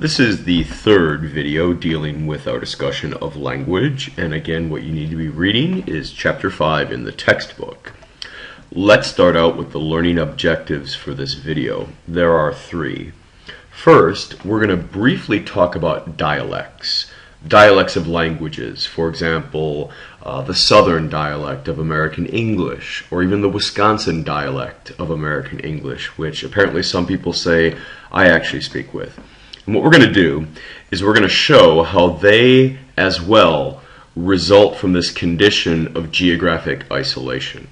This is the third video dealing with our discussion of language, and again what you need to be reading is chapter 5 in the textbook. Let's start out with the learning objectives for this video. There are 3. First, we're going to briefly talk about dialects of languages. For example, the Southern dialect of American English, or even the Wisconsin dialect of American English, which apparently some people say I actually speak with. And what we're going to do is we're going to show how they as well result from this condition of geographic isolation.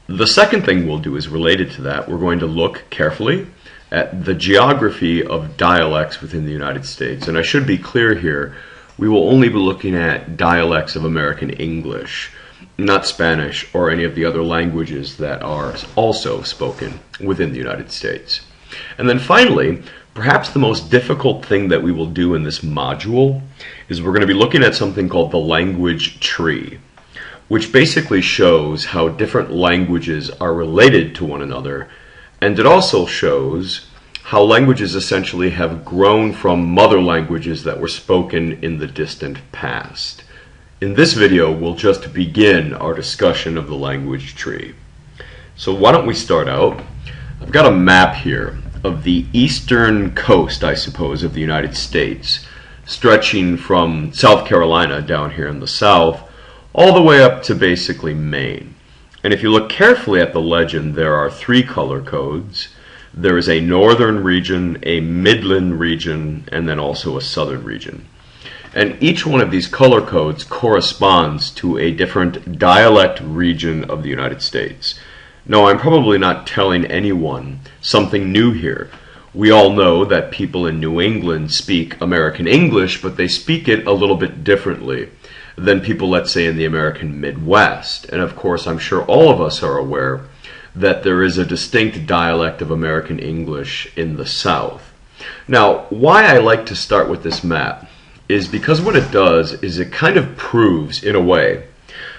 The second thing we'll do is related to that. We're going to look carefully at the geography of dialects within the United States. And I should be clear here, we will only be looking at dialects of American English, not Spanish or any of the other languages that are also spoken within the United States. And then finally, perhaps the most difficult thing that we will do in this module is we're going to be looking at something called the language tree, which basically shows how different languages are related to one another, and it also shows how languages essentially have grown from mother languages that were spoken in the distant past. In this video, we'll just begin our discussion of the language tree. So why don't we start out? I've got a map here of the eastern coast, I suppose, of the United States, stretching from South Carolina down here in the south, all the way up to basically Maine. And if you look carefully at the legend, there are 3 color codes. There is a northern region, a midland region, and then also a southern region. And each one of these color codes corresponds to a different dialect region of the United States. No, I'm probably not telling anyone something new here. We all know that people in New England speak American English, but they speak it a little bit differently than people, let's say, in the American Midwest. And of course, I'm sure all of us are aware that there is a distinct dialect of American English in the South. Now, why I like to start with this map is because what it does is it kind of proves, in a way,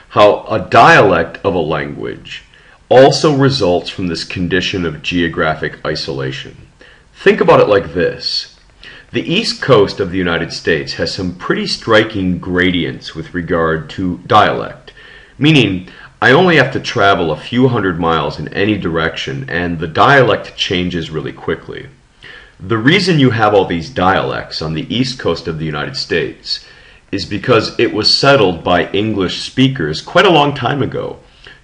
how a dialect of a language also results from this condition of geographic isolation. Think about it like this. The east coast of the United States has some pretty striking gradients with regard to dialect, meaning I only have to travel a few hundred miles in any direction and the dialect changes really quickly. The reason you have all these dialects on the east coast of the United States is because it was settled by English speakers quite a long time ago,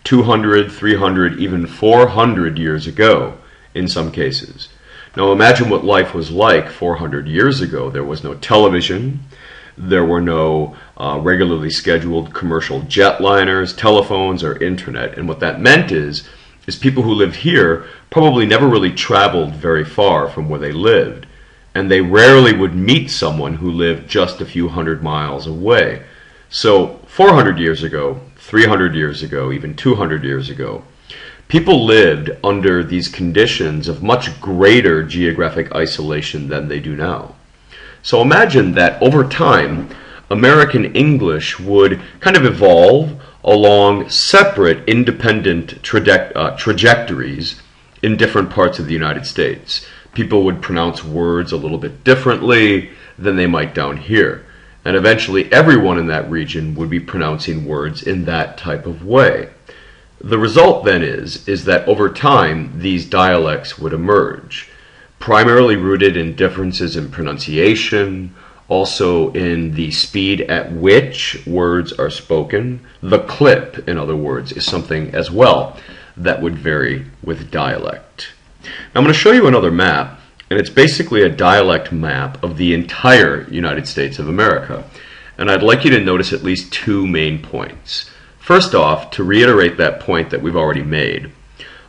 200, 300, even 400 years ago in some cases. Now imagine what life was like 400 years ago. There was no television, there were no regularly scheduled commercial jetliners, telephones, or internet. And what that meant is people who lived here probably never really traveled very far from where they lived. And they rarely would meet someone who lived just a few hundred miles away. So 400 years ago, 300 years ago, even 200 years ago, people lived under these conditions of much greater geographic isolation than they do now. So imagine that over time, American English would kind of evolve along separate independent trajectories in different parts of the United States. People would pronounce words a little bit differently than they might down here. And eventually everyone in that region would be pronouncing words in that type of way. The result then is that over time these dialects would emerge, primarily rooted in differences in pronunciation, also in the speed at which words are spoken. The clip, in other words, is something as well that would vary with dialect. Now I'm going to show you another map. And it's basically a dialect map of the entire United States of America. And I'd like you to notice at least 2 main points. First off, to reiterate that point that we've already made,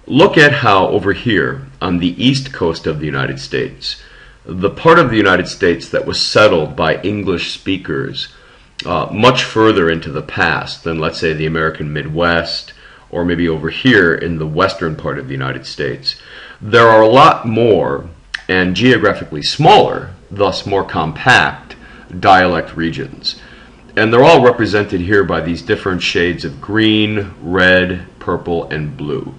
look at how over here on the east coast of the United States, the part of the United States that was settled by English speakers much further into the past than, let's say, the American Midwest, or maybe over here in the western part of the United States, there are a lot more and geographically smaller, thus more compact, dialect regions. And they're all represented here by these different shades of green, red, purple, and blue.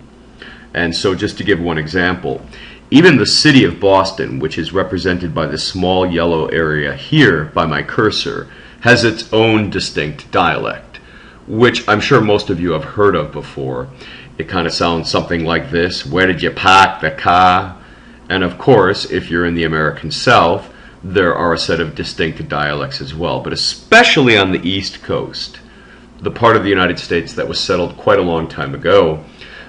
And so just to give one example, Even the city of Boston, which is represented by the small yellow area here by my cursor, has its own distinct dialect, which I'm sure most of you have heard of before. It kind of sounds something like this: where did you park the car? And of course, if you're in the American South, there are a set of distinct dialects as well, but especially on the East Coast, the part of the United States that was settled quite a long time ago,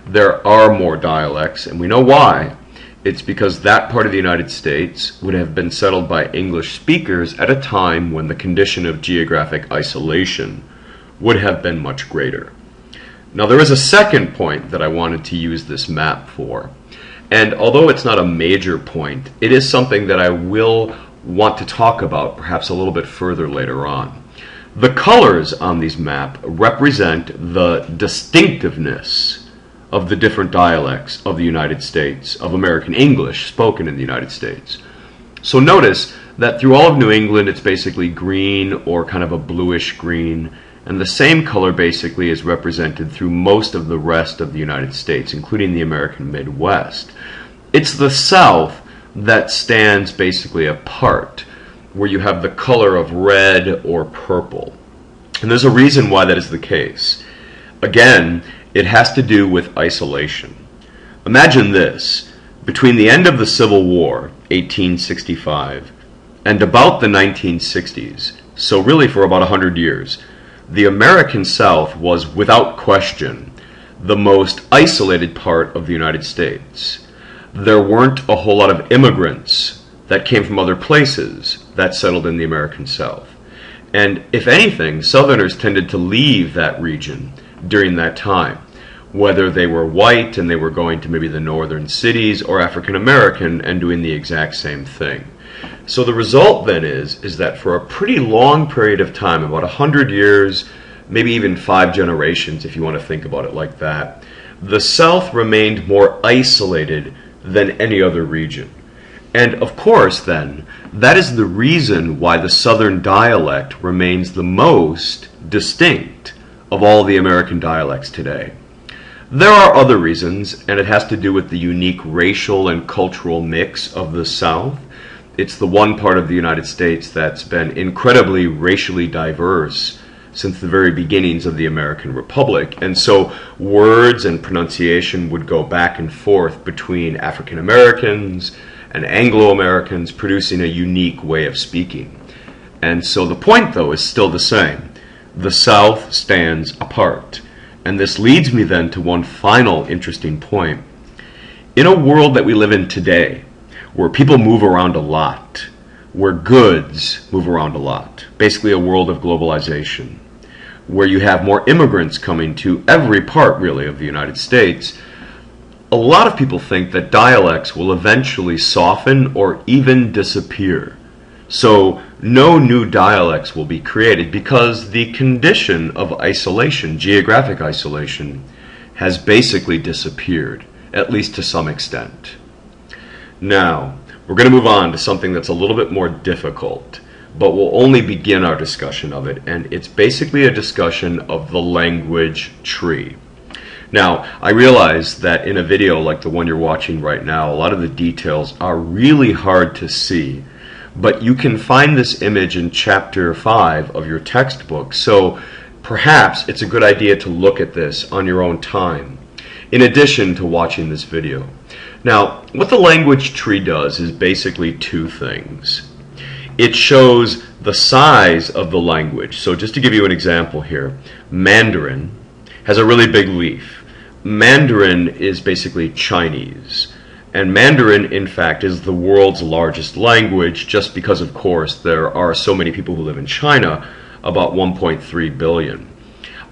there are more dialects, and we know why. It's because that part of the United States would have been settled by English speakers at a time when the condition of geographic isolation would have been much greater. Now, there is a second point that I wanted to use this map for, and although it's not a major point, it is something that I will want to talk about perhaps a little bit further later on. The colors on these maps represent the distinctiveness of the different dialects of the United States, of American English spoken in the United States. So notice that through all of New England it's basically green or kind of a bluish green, and the same color basically is represented through most of the rest of the United States, including the American Midwest. It's the South that stands basically apart, where you have the color of red or purple. And there's a reason why that is the case. Again, it has to do with isolation. Imagine this: between the end of the Civil War, 1865, and about the 1960s, so really for about 100 years, the American South was without question the most isolated part of the United States. There weren't a whole lot of immigrants that came from other places that settled in the American South. And if anything, Southerners tended to leave that region during that time, whether they were white and they were going to maybe the northern cities, or African American and doing the exact same thing. So the result then is that for a pretty long period of time, about 100 years, maybe even 5 generations if you want to think about it like that, the South remained more isolated than any other region. And of course then, that is the reason why the Southern dialect remains the most distinct of all the American dialects today. There are other reasons, and it has to do with the unique racial and cultural mix of the South. It's the one part of the United States that's been incredibly racially diverse since the very beginnings of the American Republic. And so words and pronunciation would go back and forth between African Americans and Anglo-Americans, producing a unique way of speaking. And so the point, though, is still the same. The South stands apart. And this leads me then to one final interesting point. In a world that we live in today, where people move around a lot, where goods move around a lot, basically a world of globalization, where you have more immigrants coming to every part, really, of the United States, a lot of people think that dialects will eventually soften or even disappear. So no new dialects will be created because the condition of isolation, geographic isolation, has basically disappeared, at least to some extent. Now, we're going to move on to something that's a little bit more difficult, but we'll only begin our discussion of it, and it's basically a discussion of the language tree. Now, I realize that in a video like the one you're watching right now, a lot of the details are really hard to see, but you can find this image in chapter 5 of your textbook, so perhaps it's a good idea to look at this on your own time, in addition to watching this video. Now, what the language tree does is basically two things. It shows the size of the language. So just to give you an example here, Mandarin has a really big leaf. Mandarin is basically Chinese. And Mandarin, in fact, is the world's largest language just because, of course, there are so many people who live in China, about 1.3 billion.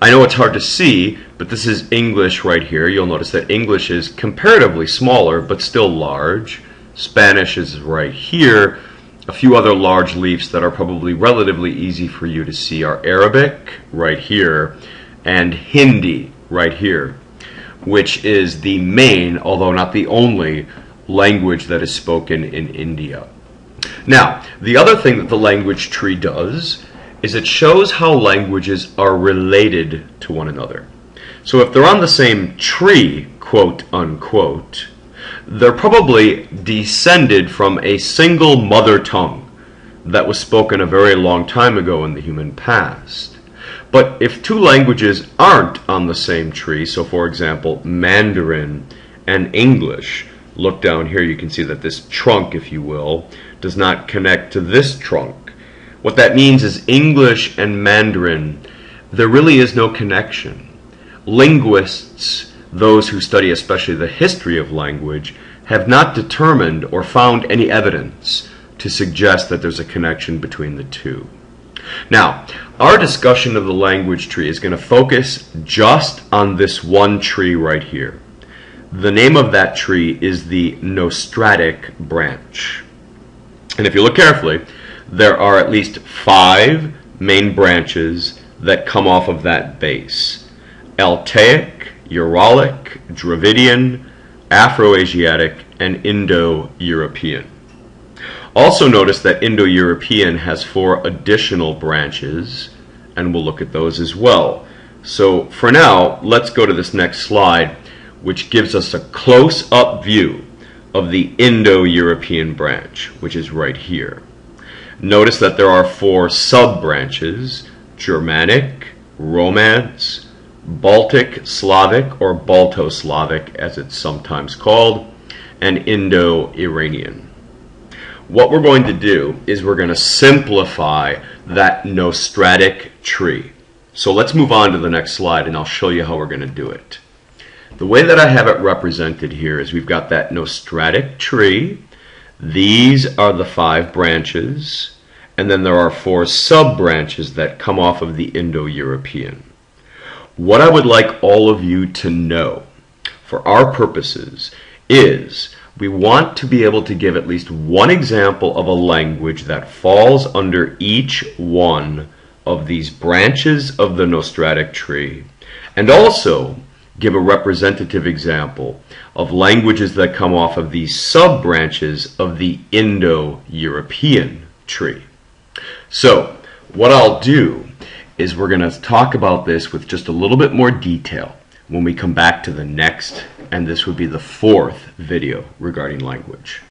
I know it's hard to see, but this is English right here. You'll notice that English is comparatively smaller, but still large. Spanish is right here. A few other large leaves that are probably relatively easy for you to see are Arabic, right here, and Hindi, right here, which is the main, although not the only, language that is spoken in India. Now, the other thing that the language tree does is it shows how languages are related to one another. So if they're on the same tree, quote unquote, they're probably descended from a single mother tongue that was spoken a very long time ago in the human past. But if two languages aren't on the same tree, so for example, Mandarin and English, look down here, you can see that this trunk, if you will, does not connect to this trunk. What that means is English and Mandarin, there really is no connection. Linguists, those who study especially the history of language, have not determined or found any evidence to suggest that there's a connection between the two. Now, our discussion of the language tree is going to focus just on this one tree right here. The name of that tree is the nostratic branch. And if you look carefully, there are at least 5 main branches that come off of that base: Altaic, Uralic, Dravidian, Afroasiatic, and Indo-European. Also notice that Indo-European has 4 additional branches, and we'll look at those as well. So for now, let's go to this next slide, which gives us a close-up view of the Indo-European branch, which is right here. Notice that there are 4 sub-branches: Germanic, Romance, Baltic Slavic, or Balto-Slavic as it's sometimes called, and Indo-Iranian. What we're going to do is we're going to simplify that nostratic tree. So let's move on to the next slide and I'll show you how we're going to do it. The way that I have it represented here is we've got that nostratic tree. These are the 5 branches, and then there are 4 sub-branches that come off of the Indo-European. What I would like all of you to know for our purposes is we want to be able to give at least one example of a language that falls under each one of these branches of the nostratic tree, and also give a representative example of languages that come off of these sub-branches of the Indo-European tree. So what I'll do is we're going to talk about this with just a little bit more detail when we come back to the next, and this would be the 4th video regarding language.